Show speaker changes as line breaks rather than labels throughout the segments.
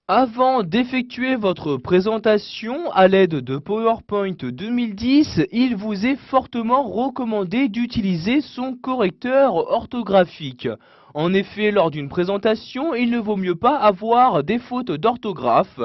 Avant d'effectuer votre présentation à l'aide de PowerPoint 2010, il vous est fortement recommandé d'utiliser son correcteur orthographique. En effet, lors d'une présentation, il ne vaut mieux pas avoir des fautes d'orthographe.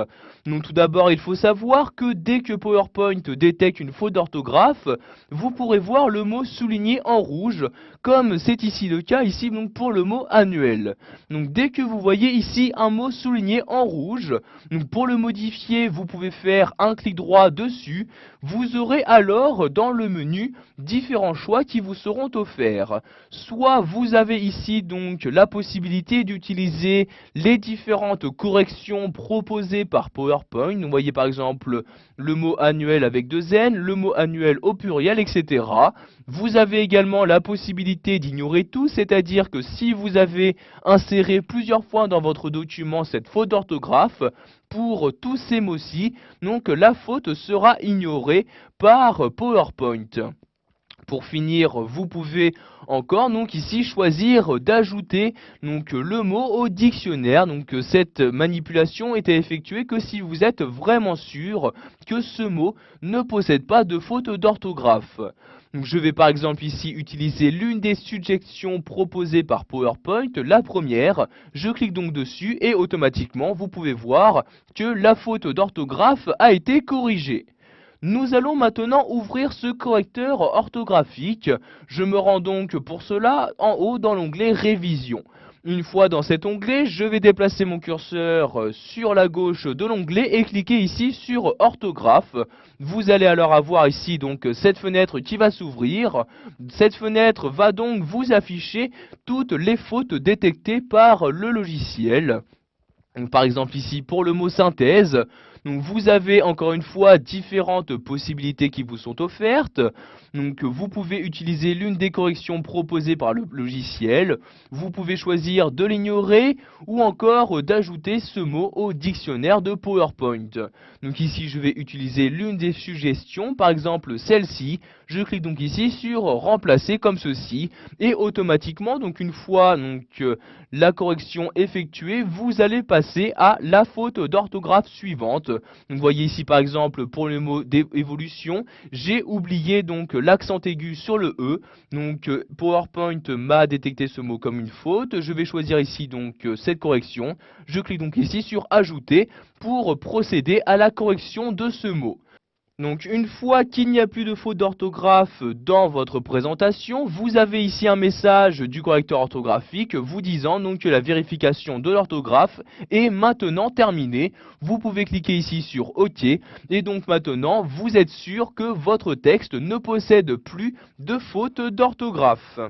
Donc tout d'abord, il faut savoir que dès que PowerPoint détecte une faute d'orthographe, vous pourrez voir le mot souligné en rouge, comme c'est ici le cas ici donc pour le mot annuel. Donc dès que vous voyez ici un mot souligné en rouge, donc pour le modifier, vous pouvez faire un clic droit dessus. Vous aurez alors dans le menu différents choix qui vous seront offerts. Soit vous avez ici donc la possibilité d'utiliser les différentes corrections proposées par PowerPoint. Vous voyez par exemple le mot annuel avec deux N, le mot annuel au pluriel, etc. Vous avez également la possibilité d'ignorer tout, c'est-à-dire que si vous avez inséré plusieurs fois dans votre document cette faute d'orthographe, pour tous ces mots-ci, donc la faute sera ignorée par PowerPoint. Pour finir, vous pouvez encore donc ici choisir d'ajouter donc le mot au dictionnaire. Donc cette manipulation est à effectuer que si vous êtes vraiment sûr que ce mot ne possède pas de faute d'orthographe. Donc je vais par exemple ici utiliser l'une des suggestions proposées par PowerPoint, la première. Je clique donc dessus et automatiquement vous pouvez voir que la faute d'orthographe a été corrigée. Nous allons maintenant ouvrir ce correcteur orthographique. Je me rends donc pour cela en haut dans l'onglet Révision. Une fois dans cet onglet, je vais déplacer mon curseur sur la gauche de l'onglet et cliquer ici sur Orthographe. Vous allez alors avoir ici donc cette fenêtre qui va s'ouvrir. Cette fenêtre va donc vous afficher toutes les fautes détectées par le logiciel. Donc, par exemple ici pour le mot synthèse, donc vous avez encore une fois différentes possibilités qui vous sont offertes. Donc vous pouvez utiliser l'une des corrections proposées par le logiciel. Vous pouvez choisir de l'ignorer ou encore d'ajouter ce mot au dictionnaire de PowerPoint. Donc ici je vais utiliser l'une des suggestions, par exemple celle-ci. Je clique donc ici sur remplacer comme ceci et automatiquement donc une fois la correction effectuée, vous allez passer à la faute d'orthographe suivante. Donc vous voyez ici par exemple pour le mot d'évolution, j'ai oublié donc l'accent aigu sur le E. Donc PowerPoint m'a détecté ce mot comme une faute. Je vais choisir ici donc cette correction. Je clique donc ici sur ajouter pour procéder à la correction de ce mot. Donc une fois qu'il n'y a plus de faute d'orthographe dans votre présentation, vous avez ici un message du correcteur orthographique vous disant donc que la vérification de l'orthographe est maintenant terminée. Vous pouvez cliquer ici sur OK et donc maintenant vous êtes sûr que votre texte ne possède plus de faute d'orthographe.